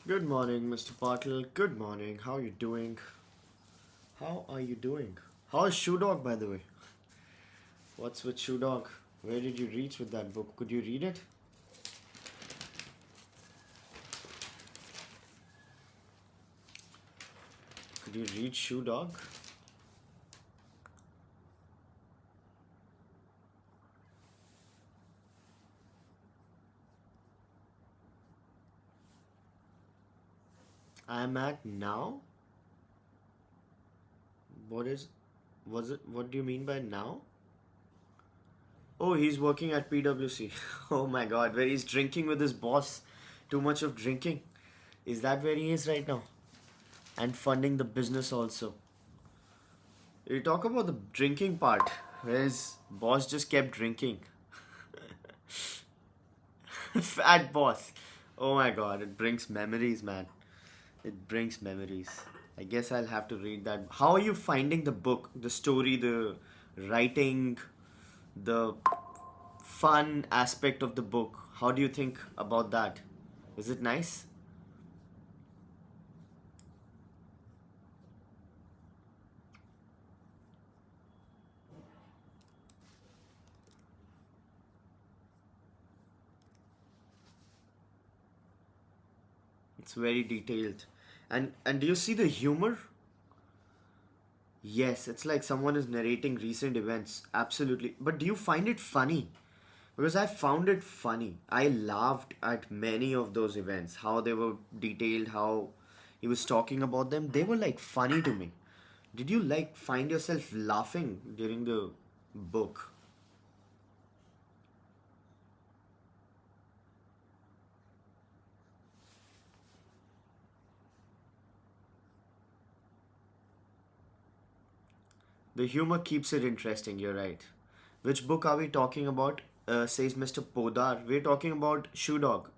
Good morning, Mr. Patil. Good morning. How are you doing? How are you doing? How is Shoe Dog, by the way? What's with Shoe Dog? Where did you reach with that book? Could you read it? Could you read Shoe Dog? I'm at now. What do you mean by now? Oh, he's working at PwC. Oh my god, where he's drinking with his boss. Too much of drinking. Is that where he is right now? And funding the business also. You talk about the drinking part, where his boss just kept drinking. Fat boss. Oh my god, it brings memories, man. It brings memories. I guess I'll have to read that. How are you finding the book, the story, the writing, the fun aspect of the book? How do you think about that? Is it nice? It's very detailed. And do you see the humor? Yes, it's like someone is narrating recent events. Absolutely. But do you find it funny? Because I found it funny. I laughed at many of those events, how they were detailed, how he was talking about them. They were like funny to me. Did you like find yourself laughing during the book? The humor keeps it interesting, you're right. Which book are we talking about? Says Mr. Podar. We're talking about Shoe Dog.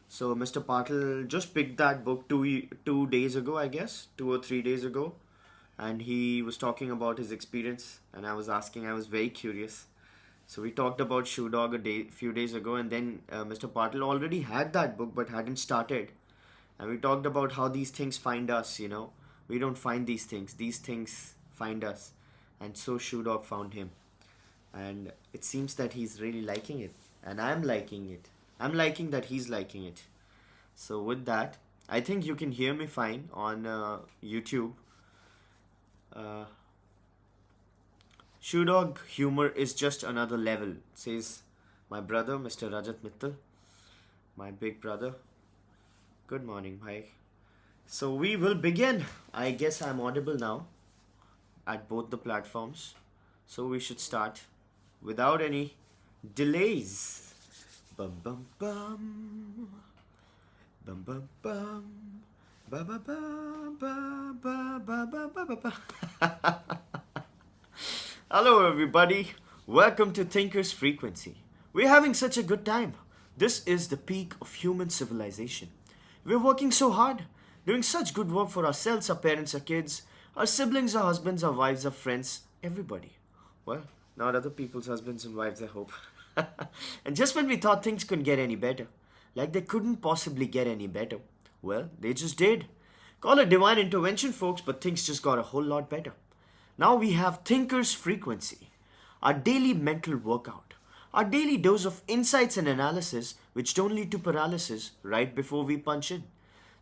So Mr. Patil just picked that book 2 days ago, I guess, 2 or 3 days ago, and he was talking about his experience, and I was asking, I was very curious. So we talked about Shoe Dog few days ago, and then Mr. Patil already had that book but hadn't started, and we talked about how these things find us. We don't find these things find us, and so Shoe Dog found him, and it seems that he's really liking it, and I'm liking it. I'm liking that he's liking it. So with that, I think you can hear me fine on YouTube. uh, Shoe Dog humor is just another level, says my brother Mr. Rajat Mittal, my big brother. Good morning, Mike. So we will begin. I guess I'm audible now at both the platforms, so we should start without any delays. Bum bum bum. Bum bum bum. Ba ba ba ba ba ba ba ba ba ba. Hello everybody. Welcome to Thinker's Frequency. We're having such a good time. This is the peak of human civilization. We're working so hard, doing such good work for ourselves, our parents, our kids, our siblings, our husbands, our wives, our friends, everybody. Well, not other people's husbands and wives, I hope. And just when we thought things couldn't get any better, like they couldn't possibly get any better, well, they just did. Call it divine intervention, folks, but things just got a whole lot better. Now we have Thinker's Frequency, our daily mental workout, our daily dose of insights and analysis which don't lead to paralysis right before we punch in.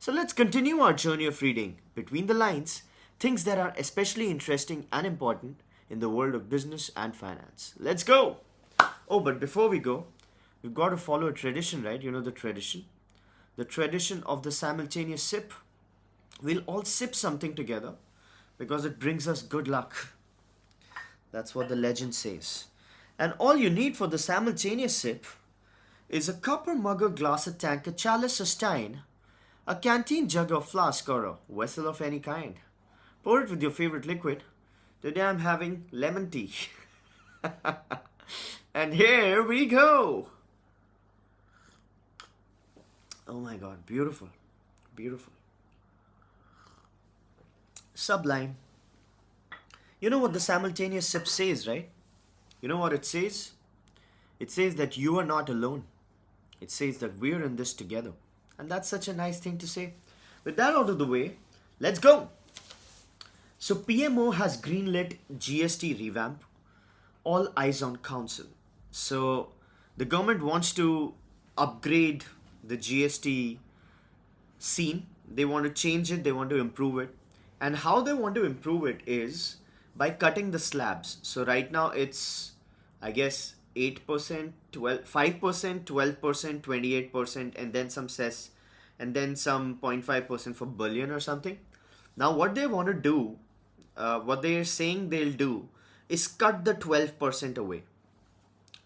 So let's continue our journey of reading between the lines things that are especially interesting and important in the world of business and finance. Let's go! Oh, but before we go, we've got to follow a tradition, right? You know the tradition? The tradition of the simultaneous sip. We'll all sip something together because it brings us good luck. That's what the legend says. And all you need for the simultaneous sip is a copper mug or glass, a tank, a chalice, a stein, a canteen jug or flask, or a vessel of any kind. Pour it with your favorite liquid. Today I'm having lemon tea. And here we go. Oh my god, beautiful. Beautiful. Sublime. You know what the simultaneous sip says, right? You know what it says? It says that you are not alone. It says that we're in this together. And that's such a nice thing to say. With that out of the way, let's go. So PMO has greenlit GST revamp, all eyes on council. So the government wants to upgrade the GST scene. They want to change it, they want to improve it. And how they want to improve it is by cutting the slabs. So right now it's, I guess, 8%, 12, 5%, 12%, 28%, and then some cess, and then some 0.5% for bullion or something. Now, what they want to do, what they're saying they'll do, is cut the 12% away.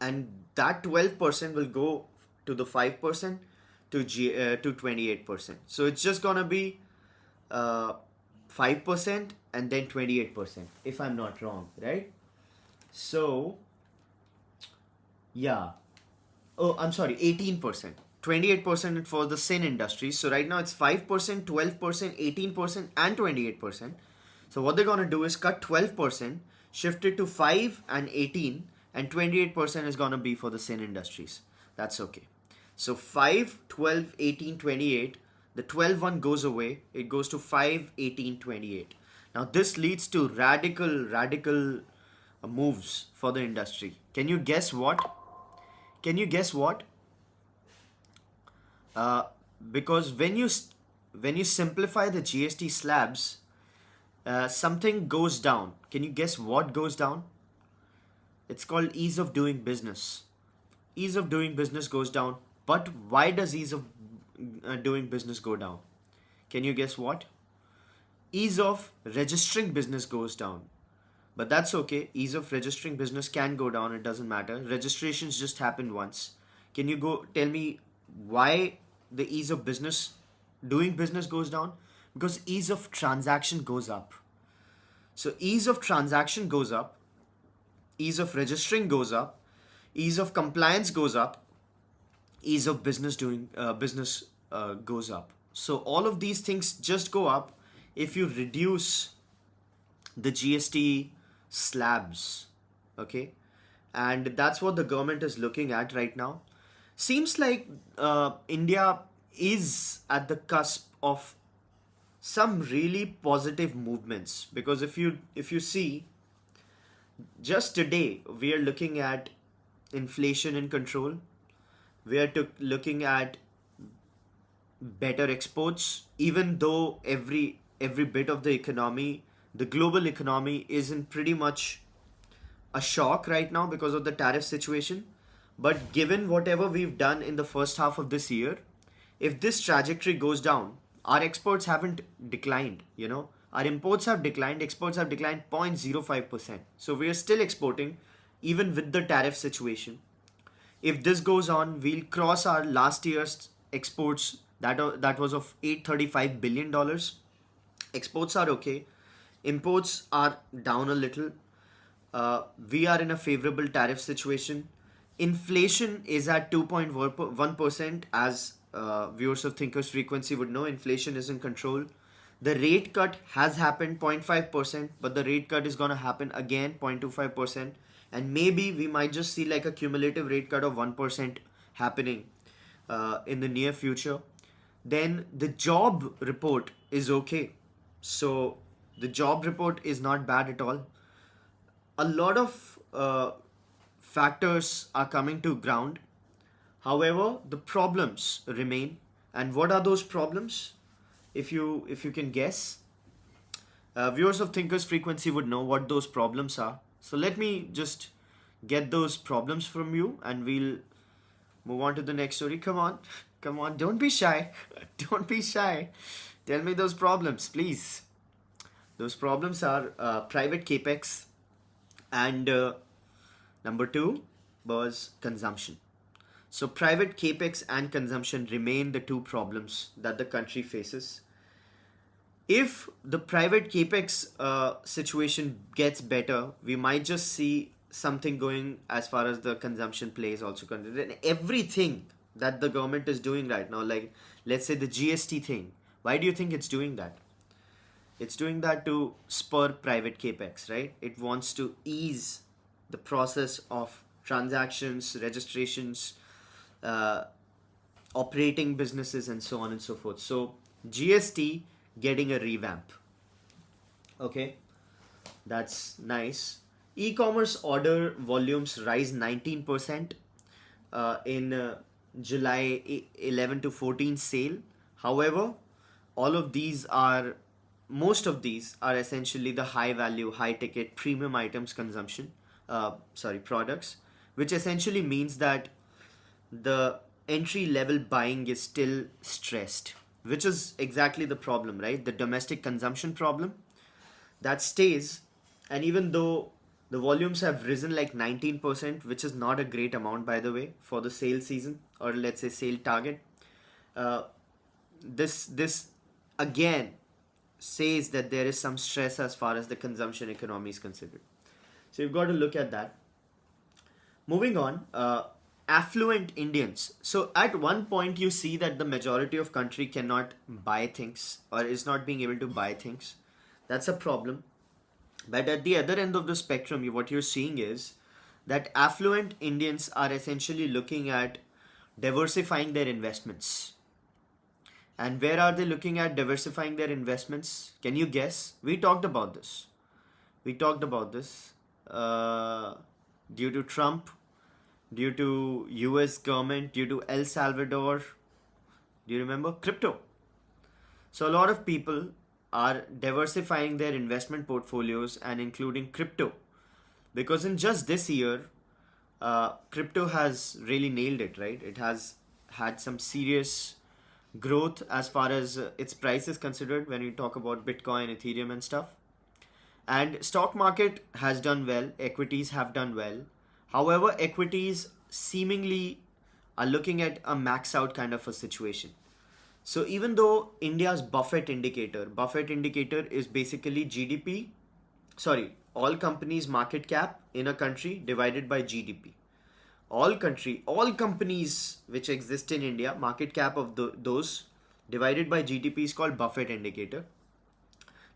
And that 12% will go to the 5% to 28%. So it's just gonna be 5% and then 28%, if I'm not wrong, right? So, yeah. Oh, I'm sorry, 18%. 28% for the sin industries. So right now it's 5%, 12%, 18%, and 28%. So what they're gonna do is cut 12%, shift it to 5 and 18, and 28% is gonna be for the sin industries. That's okay. So 5, 12, 18, 28. The 12 one goes away. It goes to 5, 18, 28. Now this leads to radical moves for the industry. Can you guess what? Can you guess what? Uh, because when you simplify the GST slabs, something goes down. Can you guess what goes down? It's called ease of doing business. Ease of doing business goes down. But why does ease of doing business go down? Can you guess what? Ease of registering business goes down. But that's okay. Ease of registering business can go down. It doesn't matter. Registrations just happen once. Can you go tell me why the ease of business, doing business goes down? Because ease of transaction goes up. So ease of transaction goes up. Ease of registering goes up. Ease of compliance goes up. Ease of business doing business goes up. So all of these things just go up if you reduce the GST slabs, okay? And that's what the government is looking at right now. Seems like India is at the cusp of some really positive movements, because if you see, just today we are looking at inflation in control. We are looking at better exports, even though every bit of the economy, the global economy, is in pretty much a shock right now because of the tariff situation. But given whatever we've done in the first half of this year, if this trajectory goes down, our exports haven't declined, you know. Our imports have declined, exports have declined 0.05%. So we are still exporting even with the tariff situation. If this goes on, we'll cross our last year's exports that was of $835 billion. Exports are okay. Imports are down a little. We are in a favorable tariff situation. Inflation is at 2.1%. As viewers of Thinkers Frequency would know, inflation is in control. The rate cut has happened 0.5%, but the rate cut is going to happen again 0.25%. And maybe we might just see like a cumulative rate cut of 1% happening in the near future. Then the job report is okay. So the job report is not bad at all. A lot of factors are coming to ground. However, the problems remain. And what are those problems? If you can guess, viewers of Thinkers Frequency would know what those problems are. So let me just get those problems from you and we'll move on to the next story. Come on, come on, don't be shy. Don't be shy. Tell me those problems, please. Those problems are private capex, and number 2 was consumption. So private capex and consumption remain the two problems that the country faces. If the private capex situation gets better, we might just see something going as far as the consumption play is also concerned. And everything that the government is doing right now, like let's say the GST thing, why do you think it's doing that? It's doing that to spur private capex, right? It wants to ease the process of transactions, registrations, operating businesses and so on and so forth. So GST getting a revamp. Okay, that's nice. E-commerce order volumes rise 19% in July 11 to 14 sale. However, all of these are most of these are essentially the high value, high ticket, premium items consumption, products, which essentially means that the entry level buying is still stressed, which is exactly the problem, right? The domestic consumption problem that stays. And even though the volumes have risen like 19%, which is not a great amount, by the way, for the sale season, or let's say sale target, uh, this again says that there is some stress as far as the consumption economy is considered. So you've got to look at that. Moving on, affluent Indians. So at one point you see that the majority of country cannot buy things or is not being able to buy things. That's a problem. But at the other end of the spectrum, what you're seeing is that affluent Indians are essentially looking at diversifying their investments. And where are they looking at diversifying their investments? Can you guess? We talked about this. We talked about this. Due to Trump, due to US government, due to El Salvador. Do you remember? Crypto. So a lot of people are diversifying their investment portfolios and including crypto. Because in just this year, crypto has really nailed it, right? It has had some serious growth as far as its price is considered when you talk about Bitcoin, Ethereum and stuff. And stock market has done well, equities have done well. However, equities seemingly are looking at a max out kind of a situation. So even though India's Buffett indicator is basically GDP, all companies' market cap in a country divided by GDP. All companies which exist in India, market cap of those divided by GDP is called Buffett indicator.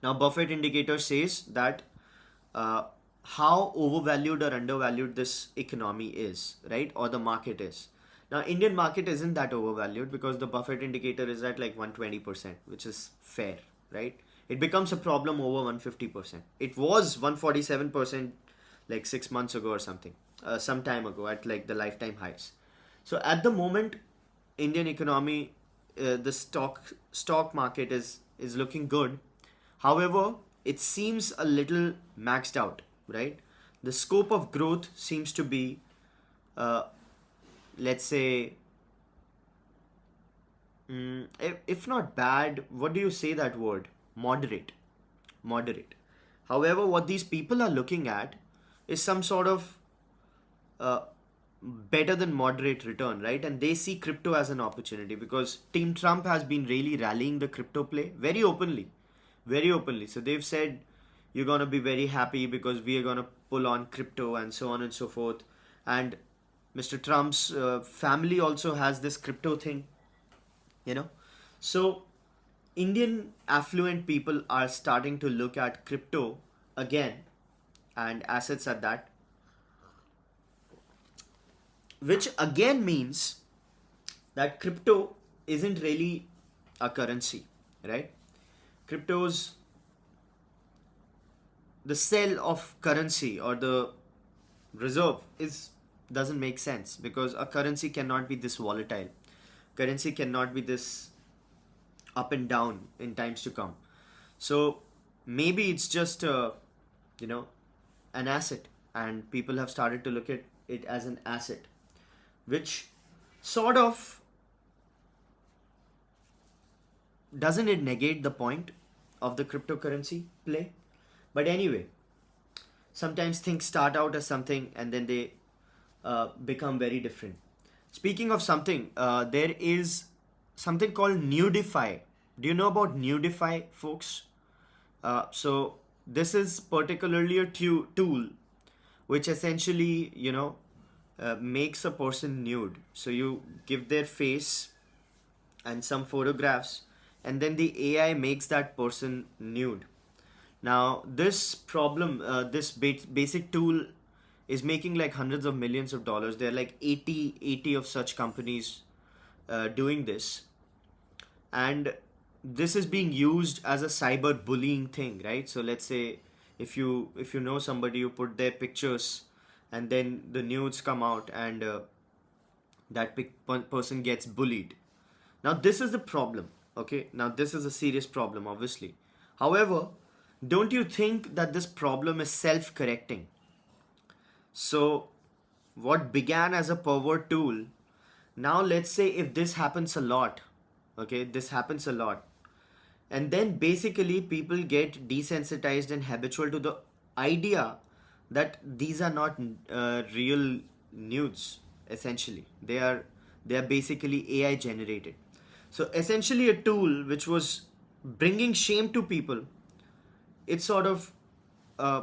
Now, Buffett indicator says that how overvalued or undervalued this economy is, right? Or the market is. Now, Indian market isn't that overvalued because the Buffett indicator is at like 120%, which is fair, right? It becomes a problem over 150%. It was 147% like 6 months ago or something, some time ago at like the lifetime highs. So at the moment, Indian economy, the stock market is looking good. However, it seems a little maxed out, right? The scope of growth seems to be, let's say, if not bad, what do you say that word? Moderate. However, what these people are looking at is some sort of uh, better than moderate return, right? And they see crypto as an opportunity because Team Trump has been really rallying the crypto play very openly, very openly. So they've said you're gonna be very happy because we are gonna pull on crypto and so on and so forth. And Mr. Trump's family also has this crypto thing, you know. So Indian affluent people are starting to look at crypto again and assets at that, which again means that crypto isn't really a currency, right? Crypto's the sale of currency or the reserve is doesn't make sense because a currency cannot be this volatile. Currency cannot be this up and down in times to come. So maybe it's just you know an asset, and people have started to look at it as an asset, which sort of doesn't it negate the point of the cryptocurrency play? But anyway, sometimes things start out as something and then they become very different. Speaking of something, there is something called Nudify. Do you know about Nudify, folks? So this is particularly a tool which essentially, makes a person nude. So you give their face and some photographs, and then the AI makes that person nude. Now, this problem, this basic tool is making like hundreds of millions of dollars. There are like 80 of such companies doing this, and this is being used as a cyber bullying thing, right? So let's say if you know somebody, you put their pictures, and then the nudes come out, and that person gets bullied. Now this is the problem. Okay, now this is a serious problem, obviously. However, don't you think that this problem is self-correcting? So what began as a pervert tool, now let's say if this happens a lot, okay, this happens a lot, and then basically people get desensitized and habitual to the idea that these are not real nudes. Essentially they are basically AI generated. So essentially a tool which was bringing shame to people, it's sort of uh,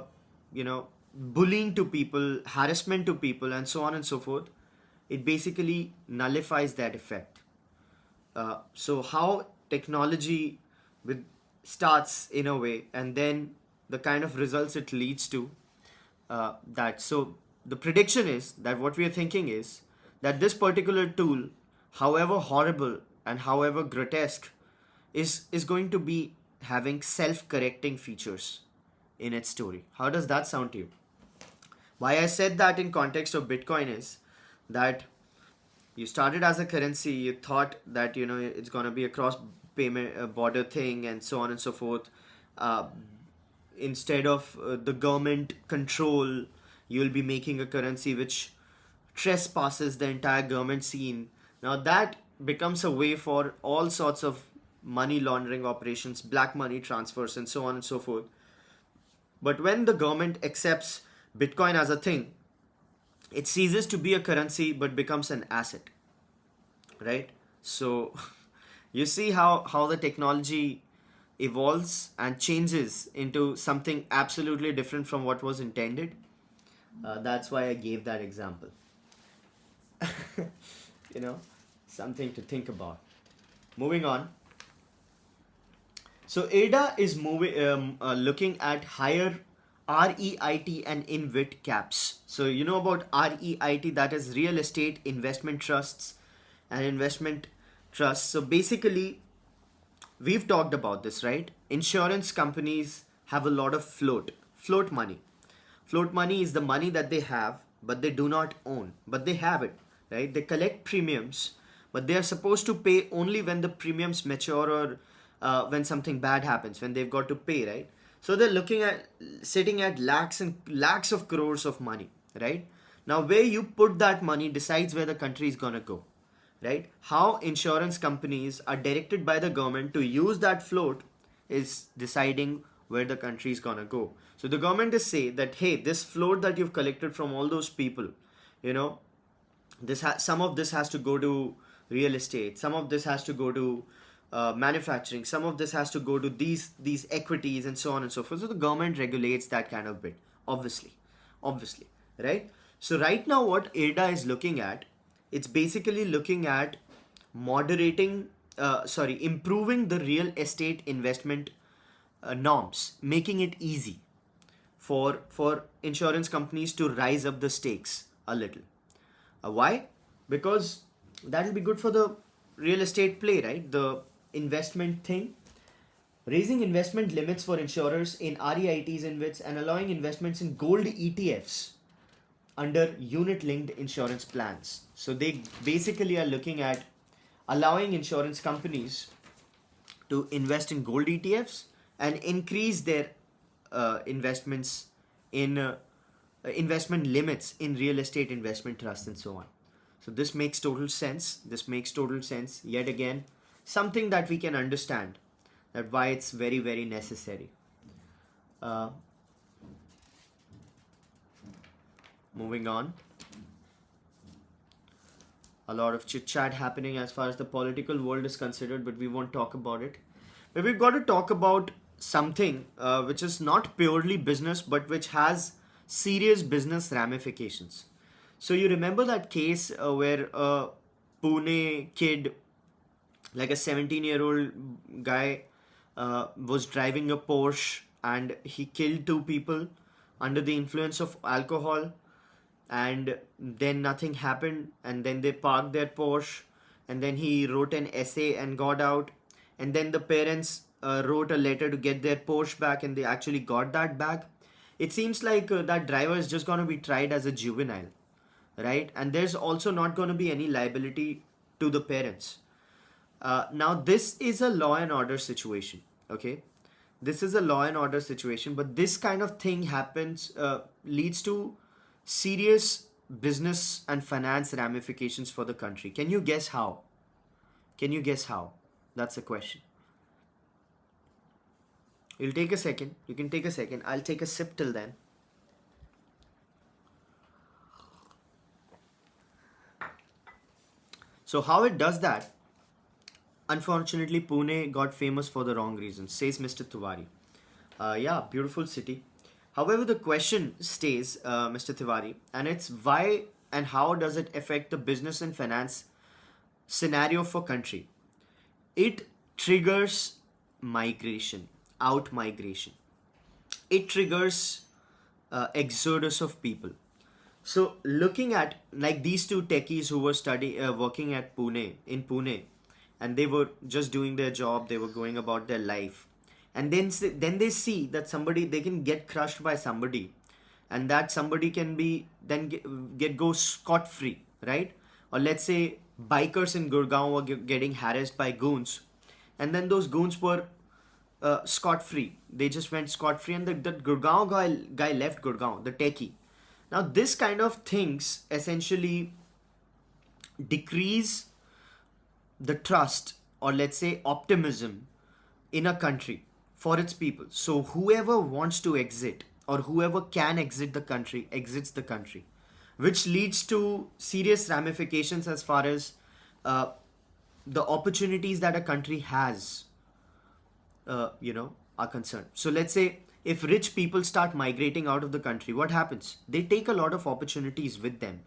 bullying to people, harassment to people, and so on and so forth. It basically nullifies that effect. So how technology with starts in a way, and then the kind of results it leads to, that so the prediction is that what we are thinking is that this particular tool, however horrible and however grotesque, is going to be having self-correcting features in its story. How does that sound to you? Why I said that in context of Bitcoin is that you started as a currency, you thought that it's going to be a cross payment border thing, and so on and so forth. uh, Instead of the government control, you will be making a currency which trespasses the entire government scene. Now that becomes a way for all sorts of money laundering operations, black money transfers, and so on and so forth. But when the government accepts Bitcoin as a thing, it ceases to be a currency but becomes an asset, right? So you see how the technology evolves and changes into something absolutely different from what was intended. That's why I gave that example. you know Something to think about. Moving on. So ADA is looking at higher REIT and INVIT caps. So you know about REIT, that is real estate investment trusts and investment trusts. So basically, we've talked about this, right? Insurance companies have a lot of float money. Float money is the money that they have, but they do not own, but they have it, right? They collect premiums, but they are supposed to pay only when the premiums mature, or when something bad happens, when they've got to pay, right? So they're looking at sitting at lakhs and lakhs of crores of money, right? Now, where you put that money decides where the country is gonna go, right? How insurance companies are directed by the government to use that float is deciding where the country is gonna go. So the government is say that, hey, this float that you've collected from all those people, you know, some of this has to go to real estate, some of this has to go to manufacturing, some of this has to go to these equities, and so on and so forth. So the government regulates that kind of bit, obviously, right? So right now, what IRDA is looking at, it's basically looking at improving the real estate investment norms, making it easy for insurance companies to rise up the stakes a little. Why? Because that will be good for the real estate play, right? The investment thing. Raising investment limits for insurers in REITs and WITs, and allowing investments in gold ETFs under unit linked insurance plans. So they basically are looking at allowing insurance companies to invest in gold ETFs and increase their investments in investment limits in real estate investment trusts and so on. So this makes total sense. Yet again, something that we can understand that why it's very, very necessary. Uh, Moving on. A lot of chit chat happening as far as the political world is considered, but we won't talk about it. But we've got to talk about something which is not purely business, but which has serious business ramifications. So you remember that case where a Pune kid, like a 17-year-old guy, was driving a Porsche and he killed two people under the influence of alcohol, and then nothing happened, and then they parked their Porsche, and then he wrote an essay and got out, and then the parents wrote a letter to get their Porsche back, and they actually got that back. It seems like that driver is just going to be tried as a juvenile, right? And there's also not going to be any liability to the parents. Now, this is a law and order situation, okay? This is a law and order situation, but this kind of thing happens, leads to serious business and finance ramifications for the country. Can you guess how? Can you guess how? That's the question. It'll take a second. You can take a second. I'll take a sip till then. So, how it does that? Unfortunately, Pune got famous for the wrong reasons, says Mr. Tiwari. Yeah, beautiful city. However, the question stays, Mr. Tiwari, and it's why and how does it affect the business and finance scenario for country? It triggers migration, out migration. It triggers exodus of people. So, looking at like these two techies who were working at Pune in Pune, and they were just doing their job, they were going about their life, and then they see that somebody, they can get crushed by somebody, and that somebody can be then get go scot free, right? Or let's say bikers in Gurgaon were getting harassed by goons, and then those goons were scot free. They just went scot free, and the Gurgaon guy left Gurgaon, the techie. Now, this kind of things essentially decrease the trust, or let's say optimism, in a country for its people. So, whoever wants to exit or whoever can exit the country exits the country, which leads to serious ramifications as far as the opportunities that a country has, are concerned. So, let's say if rich people start migrating out of the country, what happens? They take a lot of opportunities with them.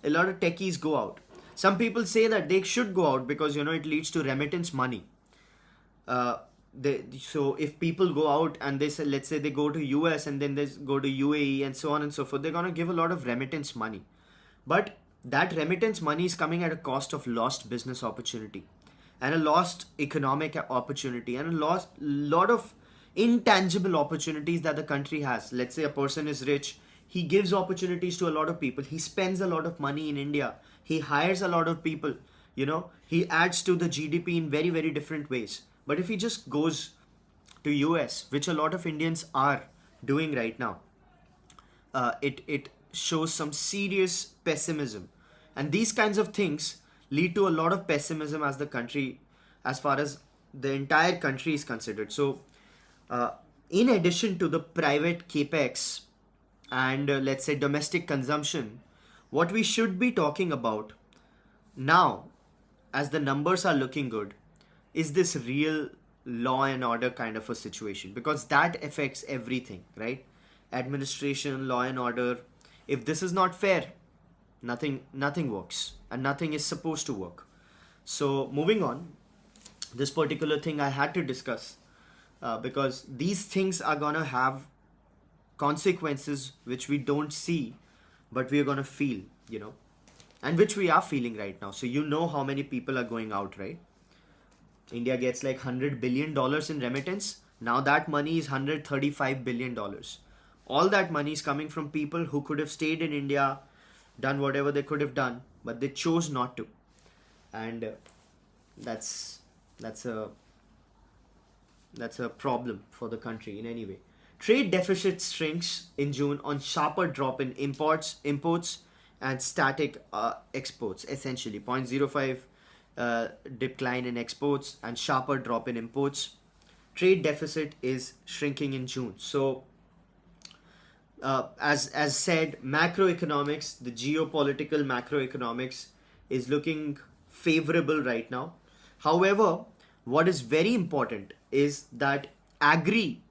A lot of techies go out. Some people say that they should go out because it leads to remittance money. So if people go out and they say, let's say they go to US and then they go to UAE and so on and so forth, they're gonna give a lot of remittance money. But that remittance money is coming at a cost of lost business opportunity, and a lost economic opportunity, and a lot of intangible opportunities that the country has. Let's say a person is rich, he gives opportunities to a lot of people, he spends a lot of money in India, he hires a lot of people, he adds to the GDP in very, very different ways. But if he just goes to US, which a lot of Indians are doing right now, it shows some serious pessimism, and these kinds of things lead to a lot of pessimism as the country, as far as the entire country is considered. So in addition to the private capex and let's say domestic consumption, what we should be talking about now, as the numbers are looking good, is this real law and order kind of a situation, because that affects everything, right? Administration, law and order. If this is not fair, nothing works, and nothing is supposed to work. So moving on, this particular thing I had to discuss because these things are gonna have consequences which we don't see, but we are gonna feel, and which we are feeling right now. So how many people are going out, right? India gets like $100 billion in remittance. Now that money is $135 billion. All that money is coming from people who could have stayed in India, done whatever they could have done, but they chose not to. And that's a problem for the country in any way. Trade deficit shrinks in June on sharper drop in imports, and static exports. Essentially, 0.05 decline in exports and sharper drop in imports. Trade deficit is shrinking in June. So, as said, macroeconomics, the geopolitical macroeconomics is looking favorable right now. However, what is very important is that agri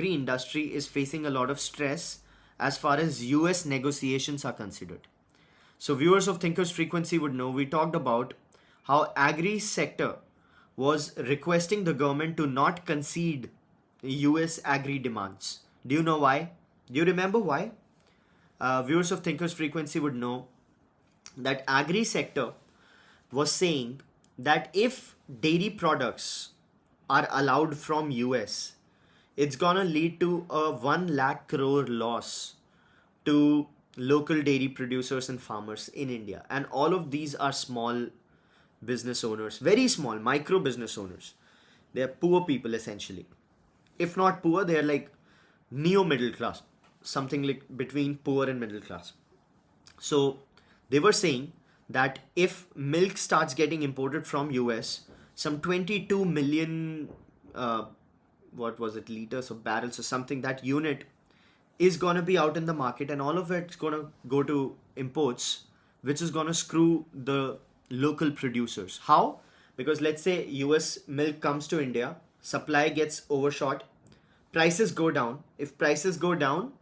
industry is facing a lot of stress as far as US negotiations are considered. So viewers of Thinkers Frequency would know, we talked about how agri sector was requesting the government to not concede US agri demands. Do you know why? Do you remember why? Viewers of Thinkers Frequency would know that agri sector was saying that if dairy products are allowed from US, it's gonna lead to a 1 lakh crore loss to local dairy producers and farmers in India. And all of these are small business owners, very small micro business owners. They are poor people essentially. If not poor, they are like neo middle class, something like between poor and middle class. So they were saying that if milk starts getting imported from US, some 22 million, what was it, liters or barrels or something, that unit is going to be out in the market, and all of it's going to go to imports, which is going to screw the local producers. How? Because let's say US milk comes to India, supply gets overshot, prices go down. If prices go down,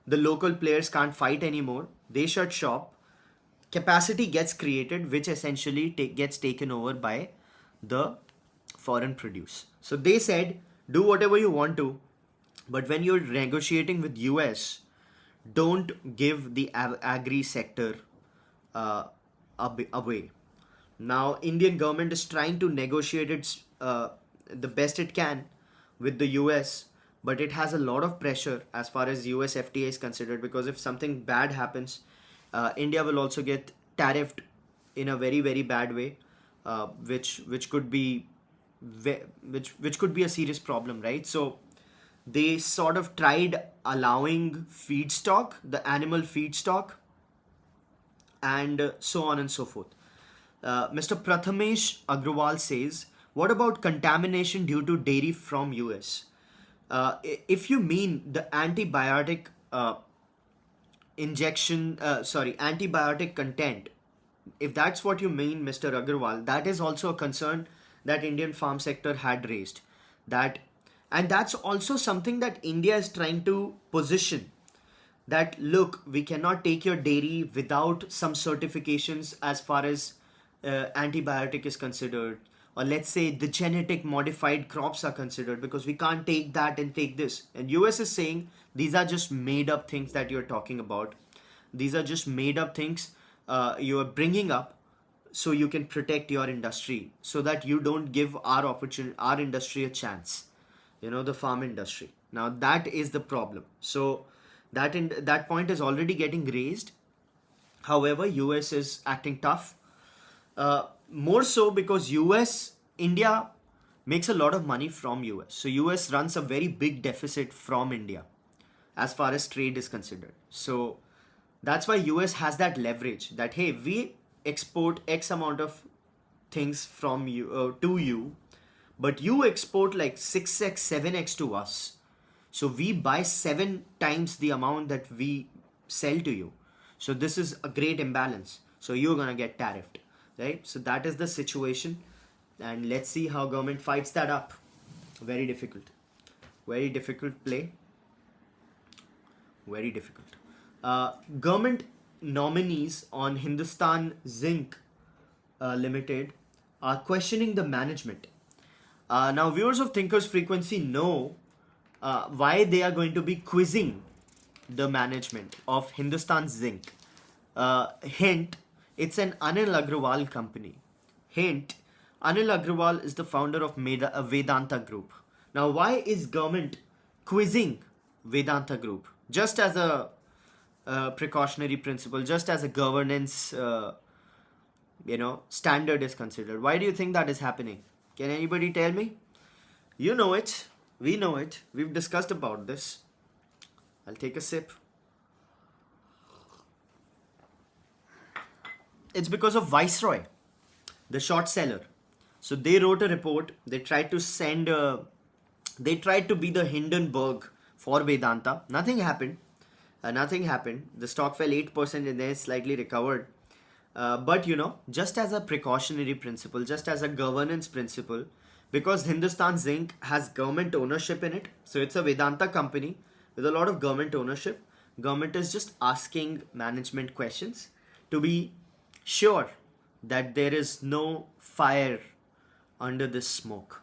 the local players can't fight anymore, they shut shop, capacity gets created, which essentially gets taken over by the foreign produce. So they said, do whatever you want to, but when you're negotiating with US, don't give the agri sector uh, away. Now, Indian government is trying to negotiate its the best it can with the US, but it has a lot of pressure as far as US FTA is considered, because if something bad happens, India will also get tariffed in a very very bad way, which could be which could be a serious problem, right? So they sort of tried allowing feedstock, the animal feedstock, and so on and so forth. Mr. Prathamesh Agrawal says, what about contamination due to dairy from US? If you mean the antibiotic antibiotic content, if that's what you mean, Mr. Agrawal, that is also a concern that Indian farm sector had raised. That, and that's also something that India is trying to position, that look, we cannot take your dairy without some certifications as far as antibiotic is considered, or let's say the genetic modified crops are considered, because we can't take that and take this. And US is saying these are just made up things that you're talking about, these are just made up things you are bringing up so you can protect your industry, so that you don't give our industry a chance, the farm industry. Now that is the problem. So that point is already getting raised. However, US is acting tough, more so because India makes a lot of money from US. So US runs a very big deficit from India as far as trade is considered. So that's why US has that leverage, that hey, we export X amount of things from you to you, but you export like 6x 7x to us, so we buy 7 times the amount that we sell to you. So this is a great imbalance, so you're gonna get tariffed, right? So that is the situation, and let's see how government fights that up. Very difficult play, very difficult. Government nominees on Hindustan Zinc Limited are questioning the management. Now, viewers of Thinkers Frequency know why they are going to be quizzing the management of Hindustan Zinc. Hint, it's an Anil Agrawal company. Hint, Anil Agrawal is the founder of Vedanta Group. Now, why is government quizzing Vedanta Group? Just as a precautionary principle, just as a governance standard is considered. Why do you think that is happening? Can anybody tell me? You know it. We know it. We've discussed about this. I'll take a sip. It's because of Viceroy, the short seller. So they wrote a report. They tried to be the Hindenburg for Vedanta. Nothing happened. The stock fell 8% and then slightly recovered. But just as a precautionary principle, just as a governance principle, because Hindustan Zinc has government ownership in it, so it's a Vedanta company with a lot of government ownership. Government is just asking management questions to be sure that there is no fire under this smoke,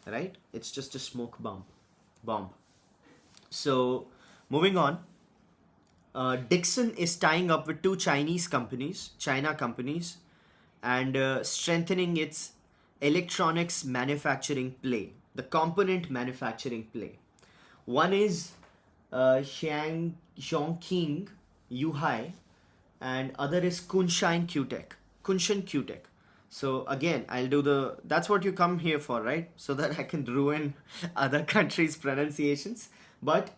right? It's just a smoke bomb. So moving on. Dixon is tying up with two China companies, and strengthening its electronics manufacturing play, the component manufacturing play. One is Zhongqing Yuhai, and other is Kunshan Qtech. Kunshan Qtech. So again, I'll do the. That's what you come here for, right? So that I can ruin other countries' pronunciations. But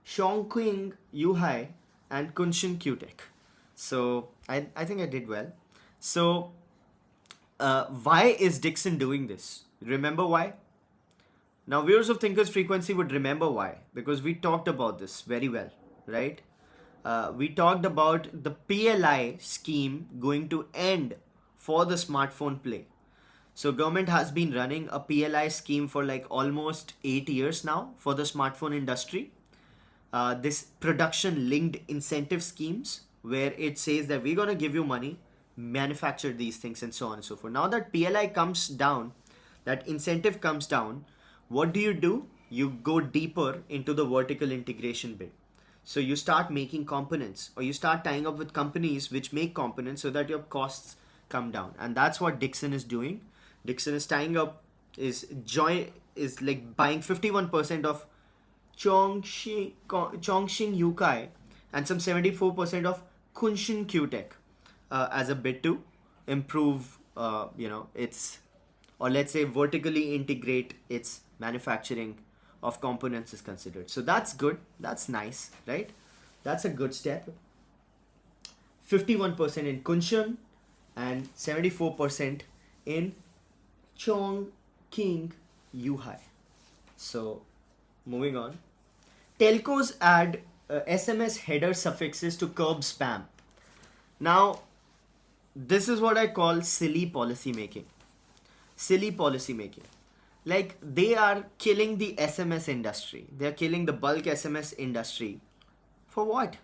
Zhongqing Yuhai and Kunshan Qtech. So I think I did well. So why is Dixon doing this? Remember why? Now, viewers of Thinkers Frequency would remember why, because we talked about this very well, right? We talked about the PLI scheme going to end for the smartphone play. So government has been running a PLI scheme for like almost 8 years now for the smartphone industry. This production linked incentive schemes where it says that we're going to give you money, manufacture these things and so on and so forth. Now that PLI comes down, that incentive comes down, what do? You go deeper into the vertical integration bit. So you start making components, or you start tying up with companies which make components so that your costs come down. And that's what Dixon is doing. Dixon is tying up, is like buying 51% of Chongqing Yukai and some 74% of Kunshan Qtech as a bit to improve, its, or let's say vertically integrate its manufacturing of components is considered. So that's good. That's nice, right? That's a good step. 51% in Kunshan and 74% in Chongqing Yuhai. So moving on. Telcos add SMS header suffixes to curb spam. Now, this is what I call silly policy making. Silly policy making. Like, they are killing the SMS industry. They are killing the bulk SMS industry. For what?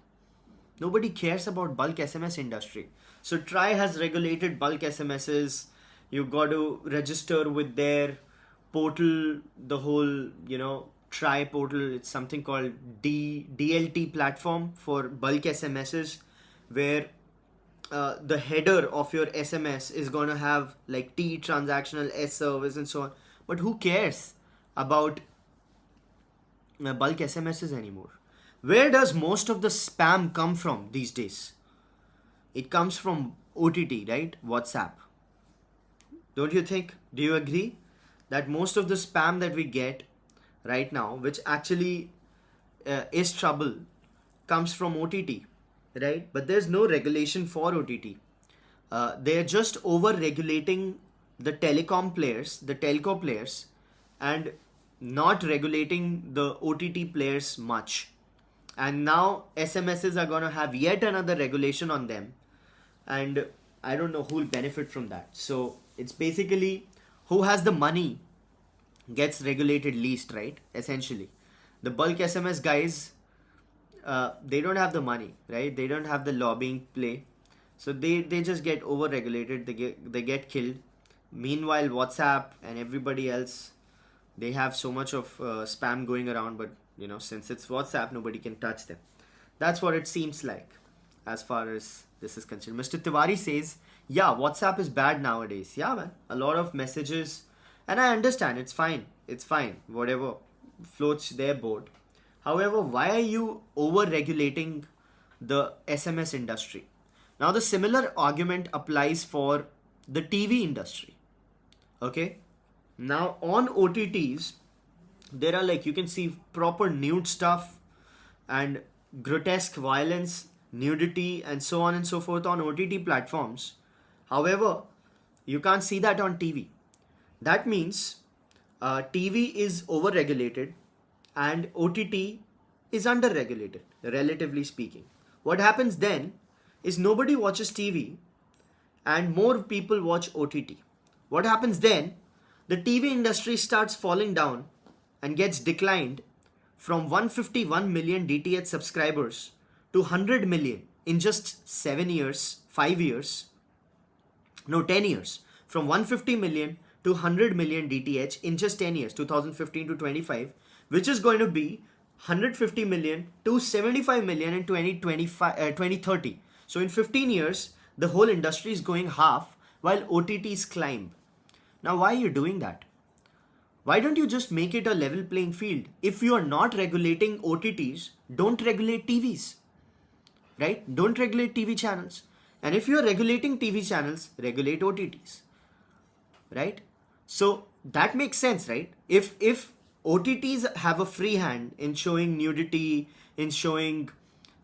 Nobody cares about bulk SMS industry. So TRAI has regulated bulk SMSs. You got to register with their portal, the whole, TRAI portal. It's something called DLT platform for bulk SMSs, where the header of your SMS is going to have like T transactional S service and so on. But who cares about bulk SMSs anymore? Where does most of the spam come from these days? It comes from OTT, right? WhatsApp. Don't you think? Do you agree that most of the spam that we get right now, which actually is trouble, comes from OTT, right? But there's no regulation for OTT. They're just over-regulating the telecom players, the telco players, and not regulating the OTT players much. And now SMSs are going to have yet another regulation on them. And I don't know who will benefit from that. So it's basically who has the money gets regulated least, right? Essentially. The bulk SMS guys, they don't have the money, right? They don't have the lobbying play. So they just get over-regulated. They get killed. Meanwhile, WhatsApp and everybody else, they have so much of spam going around, but since it's WhatsApp, nobody can touch them. That's what it seems like as far as this is concerned. Mr. Tiwari says, yeah, WhatsApp is bad nowadays. Yeah, man. A lot of messages. And I understand. It's fine. It's fine. Whatever floats their boat. However, why are you over-regulating the SMS industry? Now, the similar argument applies for the TV industry. Okay? Now, on OTTs, there are you can see proper nude stuff and grotesque violence, nudity, and so on and so forth on OTT platforms. However, you can't see that on TV. That means TV is over-regulated and OTT is under-regulated, relatively speaking. What happens then is nobody watches TV and more people watch OTT. What happens then? The TV industry starts falling down and gets declined from 151 million DTH subscribers to 100 million in just 7 years, 5 years, no 10 years, from 150 million to 100 million DTH in just 10 years, 2015 to 25, which is going to be 150 million to 75 million in 2030. So in 15 years, the whole industry is going half while OTTs climb. Now, why are you doing that? Why don't you just make it a level playing field? If you are not regulating OTTs, don't regulate TVs, right? Don't regulate TV channels. And if you are regulating TV channels, regulate OTTs, right? So that makes sense, right? If OTTs have a free hand in showing nudity, in showing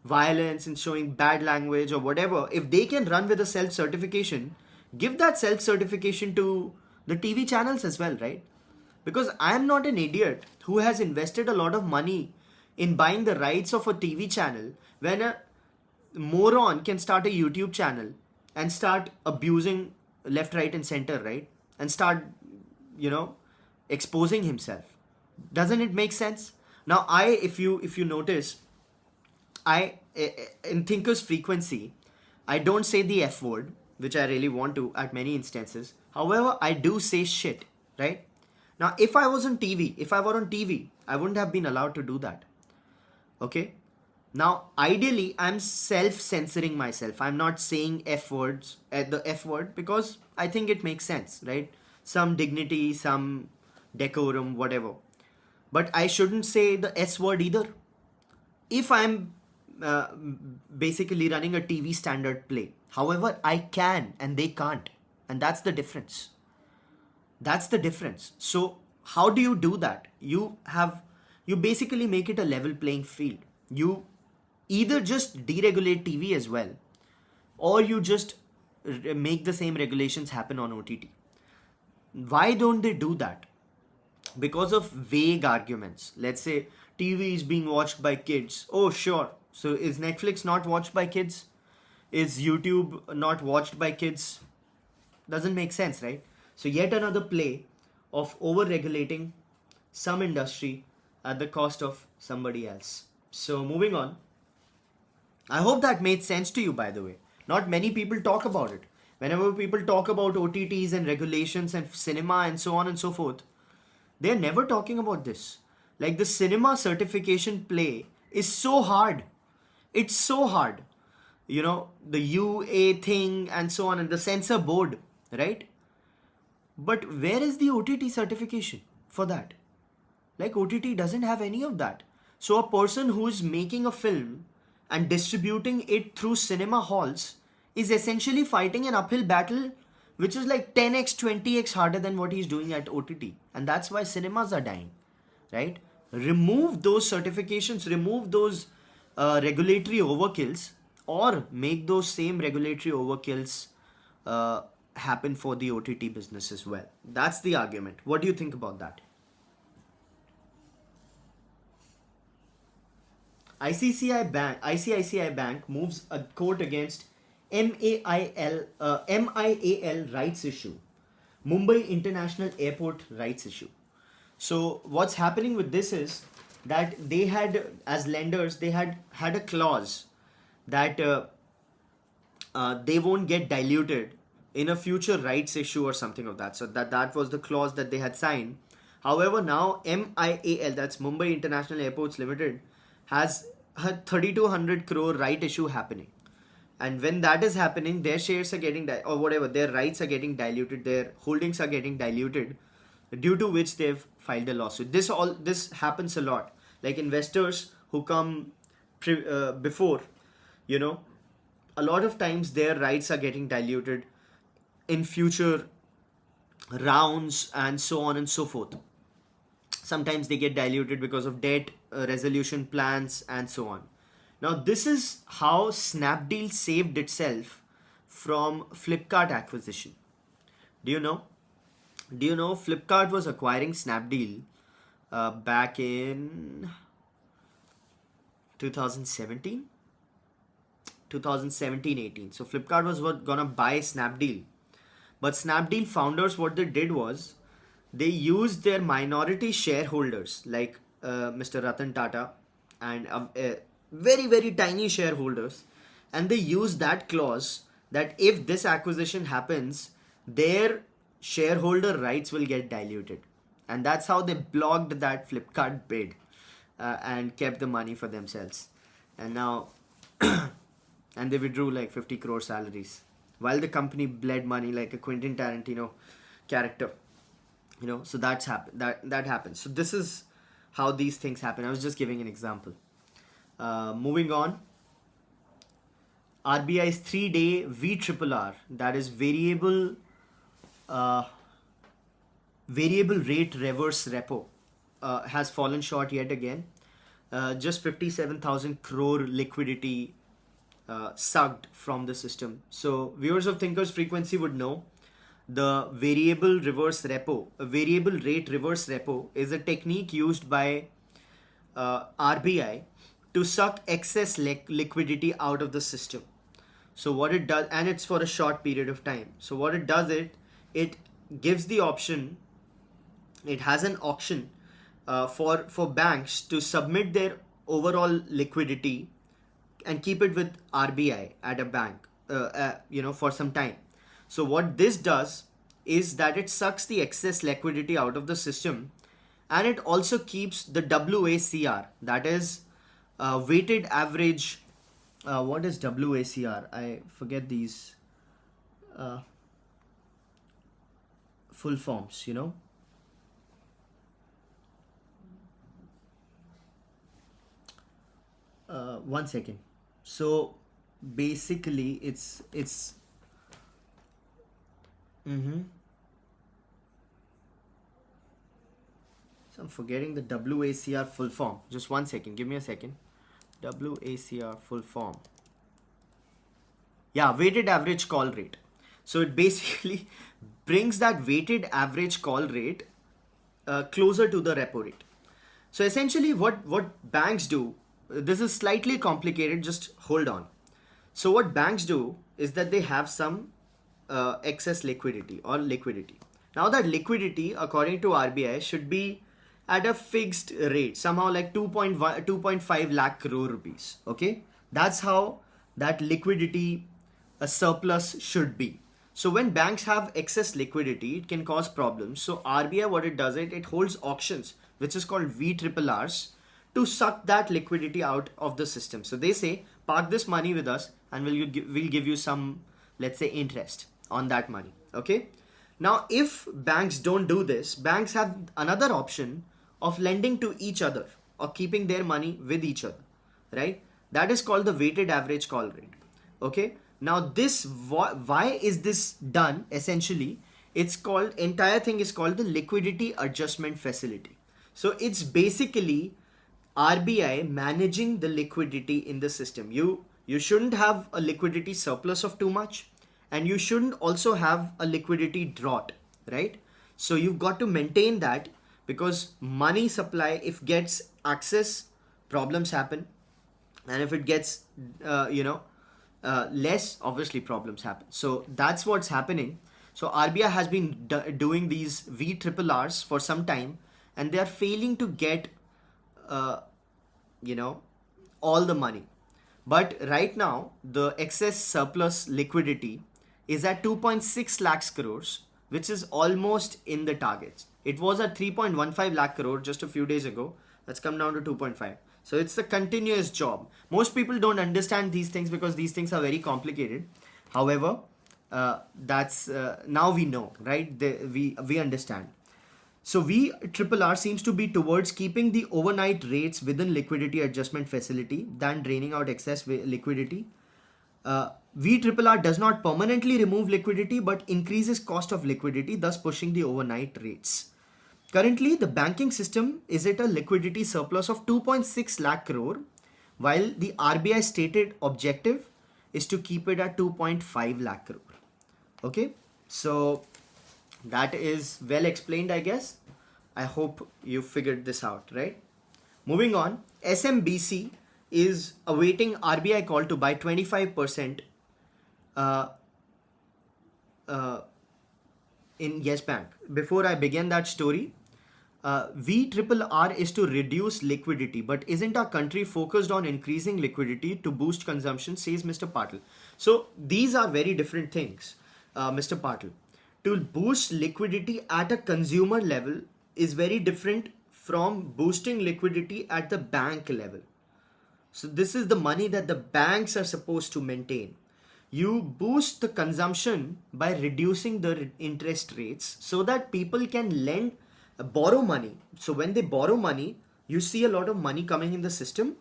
violence, in showing bad language or whatever, if they can run with a self certification, give that self certification to the TV channels as well, right? Because I am not an idiot who has invested a lot of money in buying the rights of a TV channel when a moron can start a YouTube channel and start abusing left, right, and center, right? And start, you know, exposing himself. Doesn't it make sense? Now, if you notice, I in Thinker's Frequency, I don't say the F word, which I really want to at many instances. However, I do say shit, right? Now, if I was on TV, if I were on TV, I wouldn't have been allowed to do that. Okay? Now, ideally, I'm self-censoring myself. I'm not saying F words, the F word, because I think it makes sense, right? Some dignity, some decorum, whatever. But I shouldn't say the S word either. If I'm uh, basically running a TV standard play. However, I can and they can't. And that's the difference. That's the difference. So how do you do that? You basically make it a level playing field. You either just deregulate TV as well, or you just make the same regulations happen on OTT. Why don't they do that? Because of vague arguments. Let's say TV is being watched by kids. Oh, sure. So is Netflix not watched by kids? Is YouTube not watched by kids? Doesn't make sense, right? So yet another play of over-regulating some industry at the cost of somebody else. So moving on. I hope that made sense to you, by the way. Not many people talk about it. Whenever people talk about OTTs and regulations and cinema and so on and so forth, they're never talking about this. Like the cinema certification play is so hard. It's so hard. You know, the UA thing and so on and the censor board, right? But where is the OTT certification for that? Like OTT doesn't have any of that. So a person who is making a film and distributing it through cinema halls is essentially fighting an uphill battle which is like 10x, 20x harder than what he's doing at OTT. And that's why cinemas are dying, right? Remove those certifications, remove those regulatory overkills, or make those same regulatory overkills happen for the OTT business as well. That's the argument. What do you think about that? ICICI Bank moves a court against MIAL rights issue, Mumbai International Airport rights issue. So what's happening with this is that they had, as lenders, they had a clause that they won't get diluted in a future rights issue or something of that. So that was the clause that they had signed. However, now MIAL, that's Mumbai International Airports Limited, has a 3200 crore right issue happening. And when that is happening, their shares are getting, or whatever, their rights are getting diluted, their holdings are getting diluted, due to which they've filed a lawsuit. This happens a lot. Like investors who come before, you know, a lot of times their rights are getting diluted in future rounds and so on and so forth. Sometimes they get diluted because of debt resolution plans and so on. Now, this is how Snapdeal saved itself from Flipkart acquisition. Do you know? Do you know Flipkart was acquiring Snapdeal back in 2017? 2017-18. So Flipkart was gonna buy Snapdeal. But Snapdeal founders, what they did was, they used their minority shareholders like Mr. Ratan Tata and very, very tiny shareholders, and they used that clause that if this acquisition happens, their shareholder rights will get diluted. And that's how they blocked that Flipkart bid and kept the money for themselves. And now, and they withdrew like 50 crore salaries. while the company bled money like a Quentin Tarantino character. So that happens. So this is how these things happen. I was just giving an example. Moving on, RBI's 3-day VRRR, that is uh, variable rate reverse repo, has fallen short yet again. Just 57,000 crore liquidity sucked from the system. So viewers of Thinkers Frequency would know the variable rate reverse repo is a technique used by RBI to suck excess liquidity out of the system. So what it does, and it's for a short period of time. So what it does, it gives the option. It has an auction for banks to submit their overall liquidity and keep it with RBI at a bank, for some time. So what this does is that it sucks the excess liquidity out of the system, and it also keeps the WACR, that is weighted average. What is WACR? I forget these full forms. One second. So basically, it's. Mm-hmm. So I'm forgetting the WACR full form. Just one second. Give me a second. WACR full form. Yeah, weighted average call rate. So it basically brings that weighted average call rate closer to the repo rate. So essentially what banks do, this is slightly complicated, just hold on. So what banks do is that they have some excess liquidity or liquidity. Now that liquidity, according to RBI, should be at a fixed rate, somehow like 2.5 lakh crore rupees. Okay, that's how that liquidity a surplus should be. So when banks have excess liquidity, it can cause problems. So RBI, what it does, it holds auctions, which is called VRRRs, to suck that liquidity out of the system. So they say, park this money with us, and we'll give you some, let's say, interest on that money. Okay. Now, if banks don't do this, banks have another option of lending to each other or keeping their money with each other, right? That is called the weighted average call rate. Okay. Now, why is this done? Essentially, entire thing is called the liquidity adjustment facility. So it's basically RBI managing the liquidity in the system. You shouldn't have a liquidity surplus of too much, and you shouldn't also have a liquidity drought, right? So you've got to maintain that, because money supply, if gets access, problems happen, and if it gets less, obviously problems happen. So that's what's happening. So RBI has been doing these VRRRs for some time, and they are failing to get all the money. But right now, the excess surplus liquidity is at 2.6 lakhs crores, which is almost in the targets. It was at 3.15 lakh crore just a few days ago. That's come down to 2.5. So it's a continuous job. Most people don't understand these things because these things are very complicated. However, that's now we know, right? We understand. So VRRR seems to be towards keeping the overnight rates within liquidity adjustment facility than draining out excess liquidity. VRRR does not permanently remove liquidity but increases cost of liquidity, thus pushing the overnight rates. Currently, the banking system is at a liquidity surplus of 2.6 lakh crore, while the RBI stated objective is to keep it at 2.5 lakh crore. Okay, so that is well explained, I guess. I hope you figured this out, right? Moving on, SMBC is awaiting RBI call to buy 25% in Yes Bank. Before I begin that story, VRRR is to reduce liquidity, but isn't our country focused on increasing liquidity to boost consumption, says Mr. Patil. So these are very different things, Mr. Patil. To boost liquidity at a consumer level is very different from boosting liquidity at the bank level. So this is the money that the banks are supposed to maintain. you boost the consumption by reducing the interest rates so that people can borrow money. So when they borrow money, you see a lot of money coming in the system.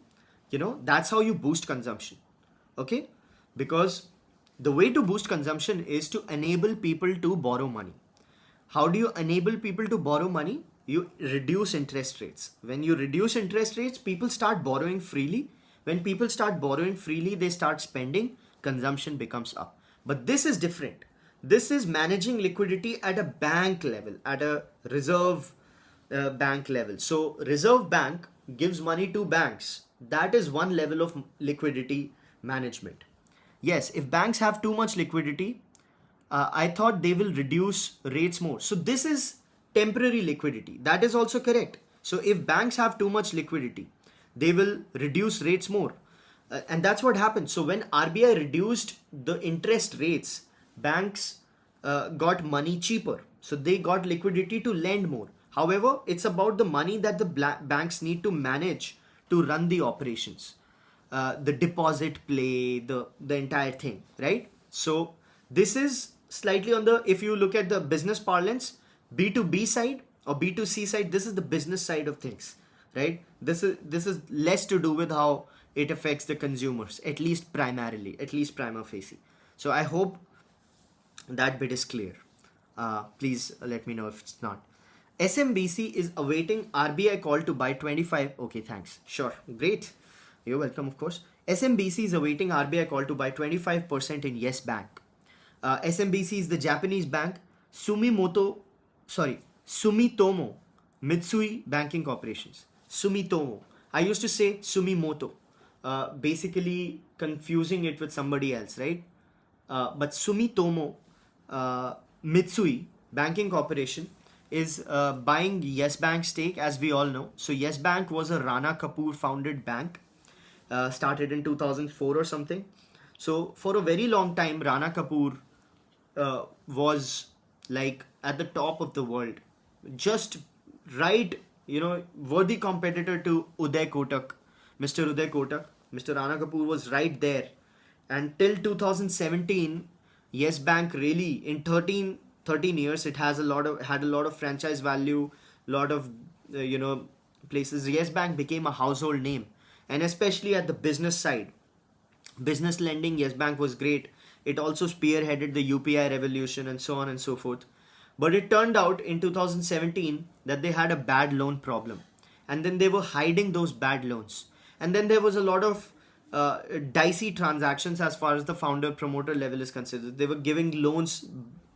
That's how you boost consumption. Okay? Because the way to boost consumption is to enable people to borrow money. How do you enable people to borrow money? You reduce interest rates. When you reduce interest rates, people start borrowing freely. When people start borrowing freely, they start spending, consumption becomes up. But this is different. This is managing liquidity at a bank level, at a reserve bank level. So reserve bank gives money to banks. That is one level of liquidity management. Yes, if banks have too much liquidity, I thought they will reduce rates more. So this is temporary liquidity. That is also correct. So if banks have too much liquidity, they will reduce rates more. And that's what happened. So when RBI reduced the interest rates, banks got money cheaper. So they got liquidity to lend more. However, it's about the money that the banks need to manage to run the operations. The deposit play, the entire thing, right? So this is slightly on the, if you look at the business parlance, B2B side or B2C side, this is the business side of things, right? This is less to do with how it affects the consumers, at least primarily, at least prima facie. So I hope that bit is clear. Please let me know if it's not. SMBC is awaiting RBI call to buy 25. Okay, thanks. Sure, great. You're welcome, of course. SMBC is awaiting RBI call to buy 25% in Yes Bank. SMBC is the Japanese bank Sumitomo Mitsui Banking Corporations. Sumitomo. I used to say Sumimoto, basically confusing it with somebody else, right? But Sumitomo Mitsui Banking Corporation is buying Yes Bank stake, as we all know. So Yes Bank was a Rana Kapoor founded bank, started in 2004 or something. So for a very long time, Rana Kapoor was like at the top of the world, just right, worthy competitor to Uday Kotak, Mr. Uday Kotak. Mr. Rana Kapoor was right there. And till 2017, Yes Bank really, in 13 years, it has had a lot of franchise value, lot of places. Yes Bank became a household name, and especially at the business side, business lending, Yes Bank was great. It also spearheaded the UPI revolution and so on and so forth. But it turned out in 2017 that they had a bad loan problem, and then they were hiding those bad loans, and then there was a lot of dicey transactions as far as the founder promoter level is considered. They were giving loans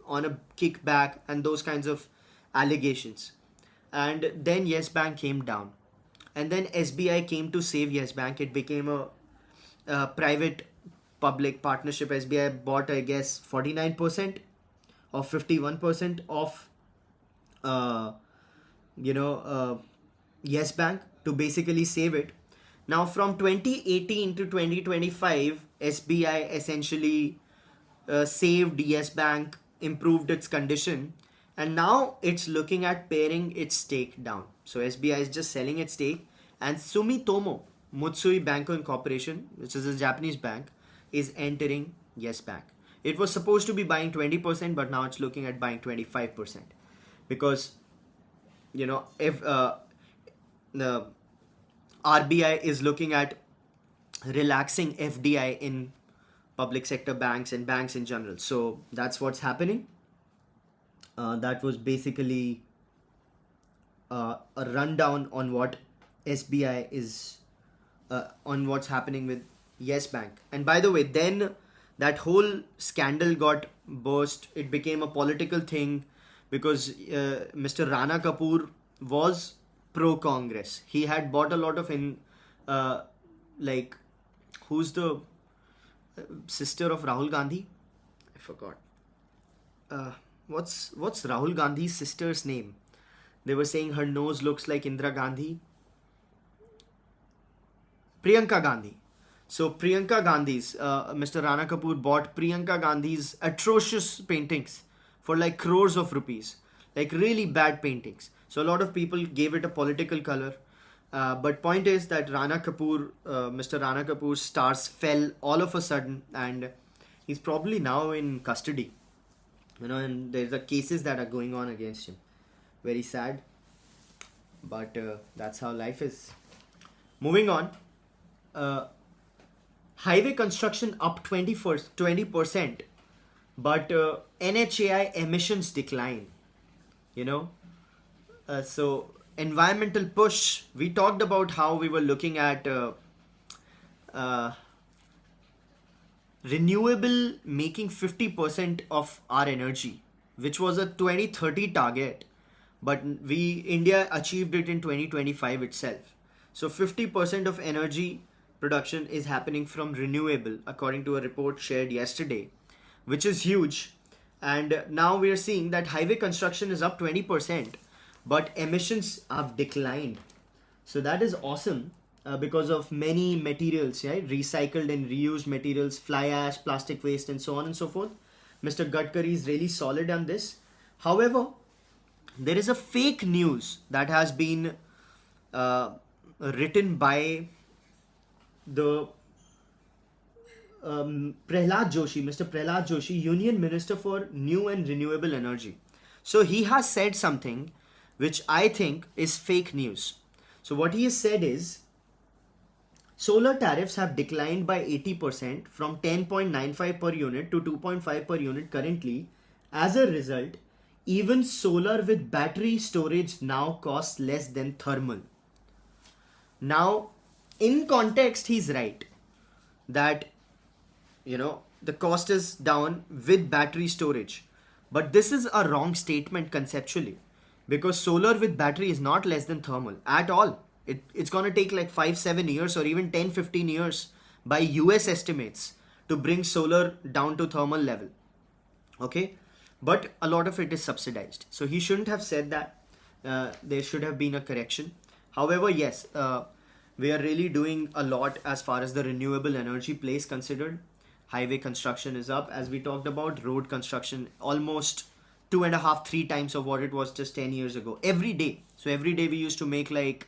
on a kickback and those kinds of allegations. And then Yes Bank came down, and then SBI came to save Yes Bank. It became a private public partnership. SBI bought, I guess, 49% or 51% of Yes Bank to basically save it. Now from 2018 to 2025, SBI essentially saved Yes Bank, improved its condition, and now it's looking at paring its stake down. So SBI is just selling its stake, and Sumitomo Mitsui Banking Corporation, which is a Japanese bank, is entering Yes Bank. It was supposed to be buying 20%, but now it's looking at buying 25%, because if the RBI is looking at relaxing FDI in public sector banks and banks in general. So that's what's happening. That was basically a rundown on what SBI is, on what's happening with Yes Bank. And by the way, then that whole scandal got burst. It became a political thing because Mr. Rana Kapoor was pro-Congress. He had bought a lot of who's the sister of Rahul Gandhi? I forgot. What's Rahul Gandhi's sister's name? They were saying her nose looks like Indira Gandhi. Priyanka Gandhi. So Priyanka Gandhi's, Mr. Rana Kapoor bought Priyanka Gandhi's atrocious paintings for like crores of rupees, like really bad paintings. So a lot of people gave it a political color. But point is that Mr. Rana Kapoor's stars fell all of a sudden, and He's probably now in custody, and there's the cases that are going on against him. Very sad, but that's how life is. Moving on, uh, highway construction up 20%, but NHAI emissions decline. You know, so environmental push. We talked about how we were looking at uh, renewable making 50% of our energy, which was a 2030 target, but we India achieved it in 2025 itself. So 50% of energy production is happening from renewable, according to a report shared yesterday, which is huge. And now we are seeing that highway construction is up 20%, but emissions have declined. So that is awesome, because of many materials, right? Recycled and reused materials, fly ash, plastic waste, and so on and so forth. Mr. Gadkari is really solid on this. However, there is a fake news that has been written by the Mr. Prahlad Joshi, Union Minister for New and Renewable Energy. So he has said something which I think is fake news. So what he has said is, solar tariffs have declined by 80% from 10.95 per unit to 2.5 per unit currently. As a result, even solar with battery storage now costs less than thermal. Now, in context, he's right that the cost is down with battery storage. But this is a wrong statement conceptually, because solar with battery is not less than thermal at all. It's going to take like 5-7 years or even 10-15 years by US estimates to bring solar down to thermal level. Okay, but a lot of it is subsidized. So he shouldn't have said that. There should have been a correction. However, yes, we are really doing a lot as far as the renewable energy play is considered. Highway construction is up, as we talked about. Road construction almost 2.5-3 times of what it was just 10 years ago every day. So every day we used to make like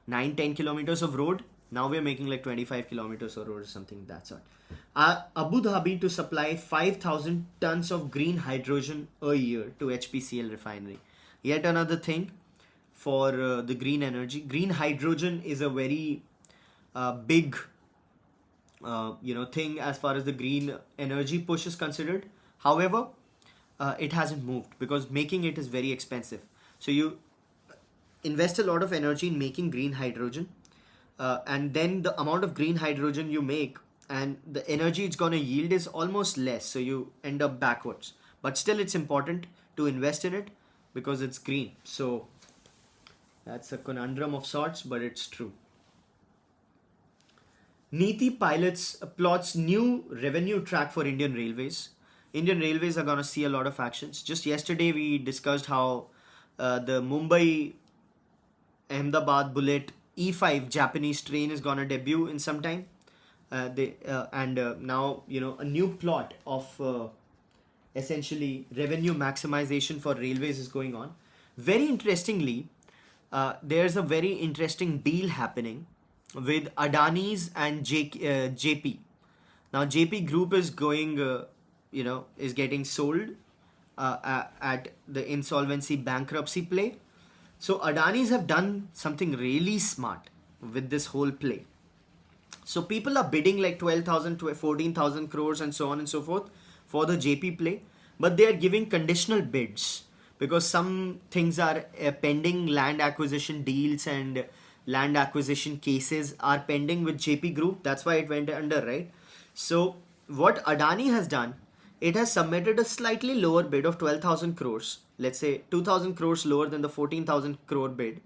9-10 kilometers of road. Now we are making like 25 kilometers of road or something. That's all. Abu Dhabi to supply 5,000 tons of green hydrogen a year to HPCL refinery. Yet another thing for the green energy. Green hydrogen is a very big thing as far as the green energy push is considered. However, it hasn't moved because making it is very expensive. So you invest a lot of energy in making green hydrogen, and then the amount of green hydrogen you make and the energy it's going to yield is almost less, so you end up backwards. But still, it's important to invest in it because it's green. So that's a conundrum of sorts, but it's true. Niti plots new revenue track for Indian Railways. Indian Railways are going to see a lot of actions. Just yesterday we discussed how the Mumbai Ahmedabad Bullet E5 Japanese train is going to debut in some time. Now a new plot of essentially revenue maximization for railways is going on. Very interestingly, there's a very interesting deal happening with Adani's and JP. Now JP Group is going, is getting sold at the insolvency bankruptcy play. So Adani's have done something really smart with this whole play. So people are bidding like 12,000 to 14,000 crores and so on and so forth for the JP play, but they are giving conditional bids because some things are pending. Land acquisition deals and land acquisition cases are pending with JP Group. That's why it went under, right? So what Adani has done, it has submitted a slightly lower bid of 12,000 crores, let's say 2,000 crores lower than the 14,000 crore bid,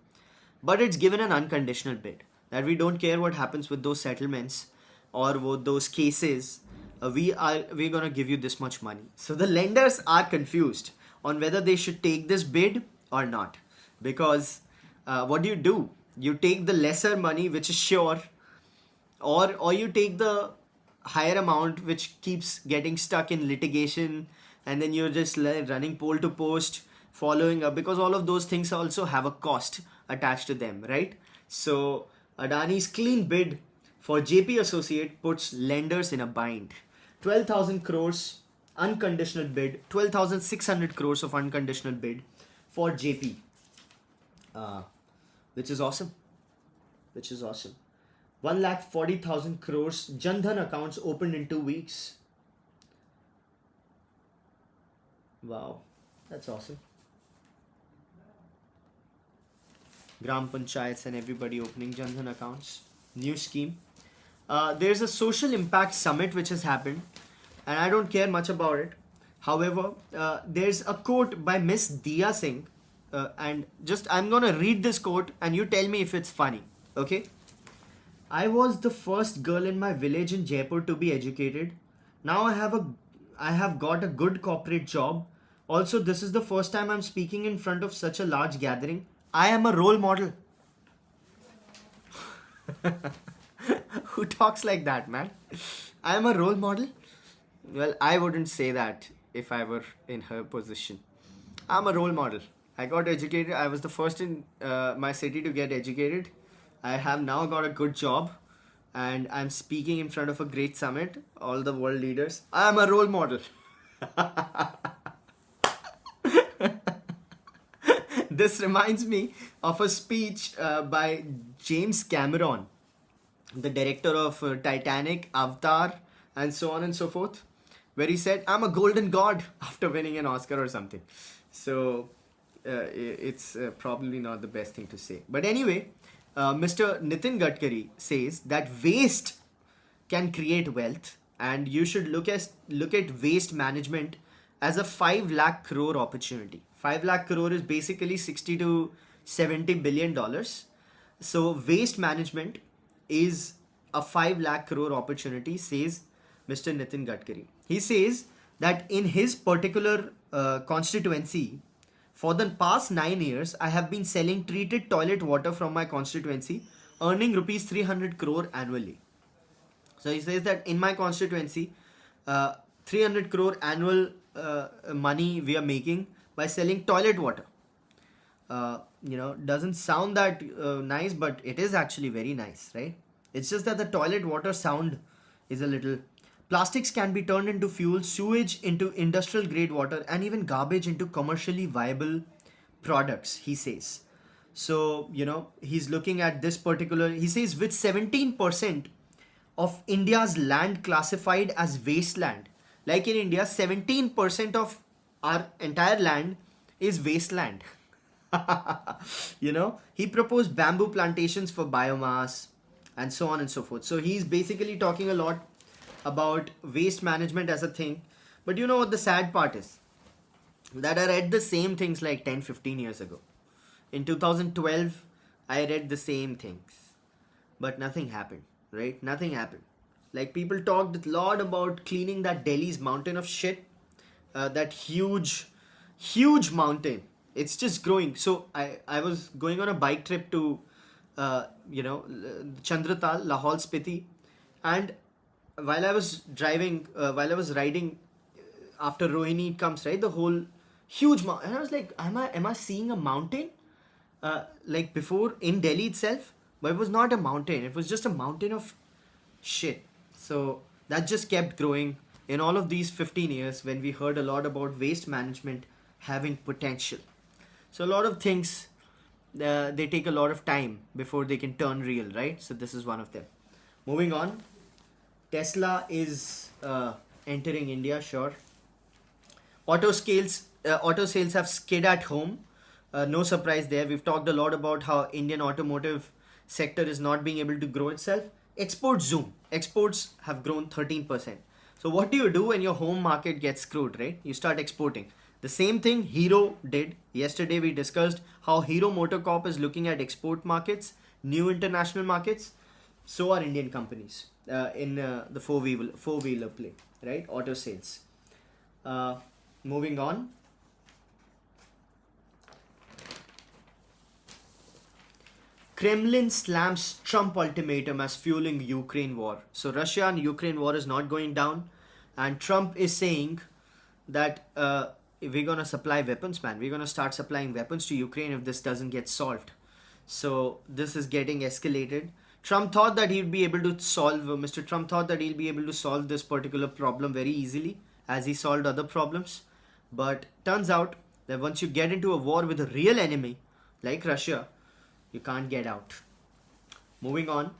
but it's given an unconditional bid that we don't care what happens with those settlements or with those cases. We're going to give you this much money. So the lenders are confused on whether they should take this bid or not, because what do? You take the lesser money, which is sure, or you take the higher amount, which keeps getting stuck in litigation, and then you're just running pole to post, following up, because all of those things also have a cost attached to them, right? So Adani's clean bid for JP Associate puts lenders in a bind. 12,000 crores unconditional bid, 12,600 crores of unconditional bid for JP, uh, which is awesome. Which is awesome. 1,40,000 crores Jandhan accounts opened in 2 weeks. Wow, that's awesome. Gram Panchayats and everybody opening Jandhan accounts. New scheme. There's a social impact summit which has happened, and I don't care much about it. However, there's a quote by Miss Dia Singh, and just I'm gonna read this quote, and you tell me if it's funny. Okay. I was the first girl in my village in Jaipur to be educated. Now I have got a good corporate job. Also, this is the first time I'm speaking in front of such a large gathering. I am a role model. Who talks like that, man? I am a role model? Well, I wouldn't say that if I were in her position. I'm a role model. I got educated. I was the first in my city to get educated. I have now got a good job and I'm speaking in front of a great summit, all the world leaders. I am a role model. This reminds me of a speech by James Cameron, the director of Titanic, Avatar, and so on and so forth, where he said, I'm a golden god after winning an Oscar or something. So it's probably not the best thing to say. But anyway, Mr. Nitin Gadkari says that waste can create wealth, and you should look at waste management as a 5 lakh crore opportunity. 5 lakh crore is basically 60 to 70 billion dollars. So waste management is a 5 lakh crore opportunity, says Mr. Nitin Gadkari. He says that in his particular constituency, for the past 9 years, I have been selling treated toilet water from my constituency, earning rupees 300 crore annually. So he says that in my constituency, 300 crore annual money we are making by selling toilet water. Doesn't sound that nice, but it is actually very nice, right? It's just that the toilet water sound is a little. Plastics can be turned into fuel, sewage into industrial grade water, and even garbage into commercially viable products, he says. So, he's looking at this particular, he says, with 17% of India's land classified as wasteland. Like in India, 17% of our entire land is wasteland. He proposed bamboo plantations for biomass and so on and so forth. So he's basically talking a lot about waste management as a thing. But you know what the sad part is? That I read the same things like 10-15 years ago. In 2012, I read the same things. But nothing happened, right? Nothing happened. Like people talked a lot about cleaning that Delhi's mountain of shit. That huge mountain. It's just growing. So I was going on a bike trip to, Chandratal, Lahore Spiti. And while I was riding, after Rohini it comes, right, the whole huge mountain, and I was like, am I seeing a mountain like before in Delhi itself? But it was not a mountain, it was just a mountain of shit. So that just kept growing in all of these 15 years when we heard a lot about waste management having potential. So a lot of things, they take a lot of time before they can turn real, right? So this is one of them. Moving on. Tesla is entering India, sure. Auto sales have skid at home. No surprise there. We've talked a lot about how Indian automotive sector is not being able to grow itself. Exports zoom. Exports have grown 13%. So what do you do when your home market gets screwed, right? You start exporting. The same thing Hero did. Yesterday we discussed how Hero Motorcorp is looking at export markets, new international markets. So are Indian companies in the four-wheeler play, right? Auto sales. Moving on. Kremlin slams Trump ultimatum as fueling Ukraine war. So Russia and Ukraine war is not going down, and Trump is saying that we're gonna supply weapons, man. We're gonna start supplying weapons to Ukraine if this doesn't get solved. So this is getting escalated. Trump thought that he'd be able to solve, Mr. Trump thought that he'll be able to solve this particular problem very easily as he solved other problems. But turns out that once you get into a war with a real enemy like Russia, you can't get out. Moving on.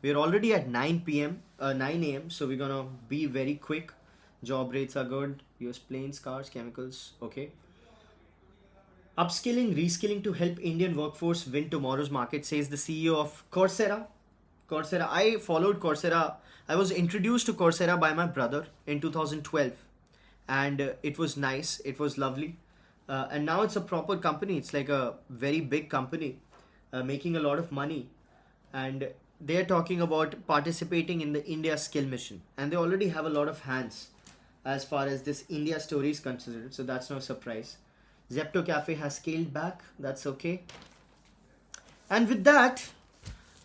We're already at 9 a.m. So we're gonna be very quick. Job rates are good. US planes, cars, chemicals. Okay. Upskilling, reskilling to help Indian workforce win tomorrow's market, says the CEO of Coursera. Coursera. I followed Coursera. I was introduced to Coursera by my brother in 2012, and it was nice. It was lovely, and now it's a proper company. It's like a very big company, making a lot of money, and they're talking about participating in the India Skill Mission, and they already have a lot of hands as far as this India story is considered. So that's no surprise. Zepto Cafe has scaled back. That's okay. And with that,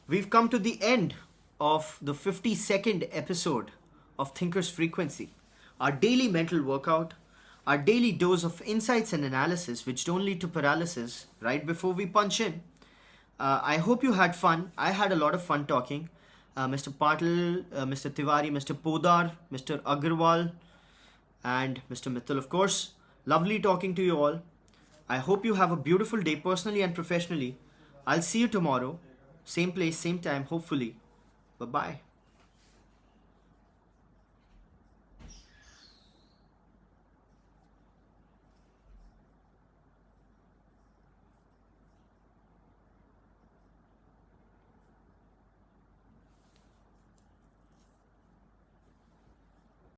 we've come to the end of the 52nd episode of Thinker's Frequency, our daily mental workout, our daily dose of insights and analysis which don't lead to paralysis right before we punch in. I hope you had fun. I had a lot of fun talking. Mr. Patil, Mr. Tiwari, Mr. Podar, Mr. Agarwal, and Mr. Mittal, of course. Lovely talking to you all. I hope you have a beautiful day personally and professionally. I'll see you tomorrow. Same place, same time, hopefully. Bye-bye.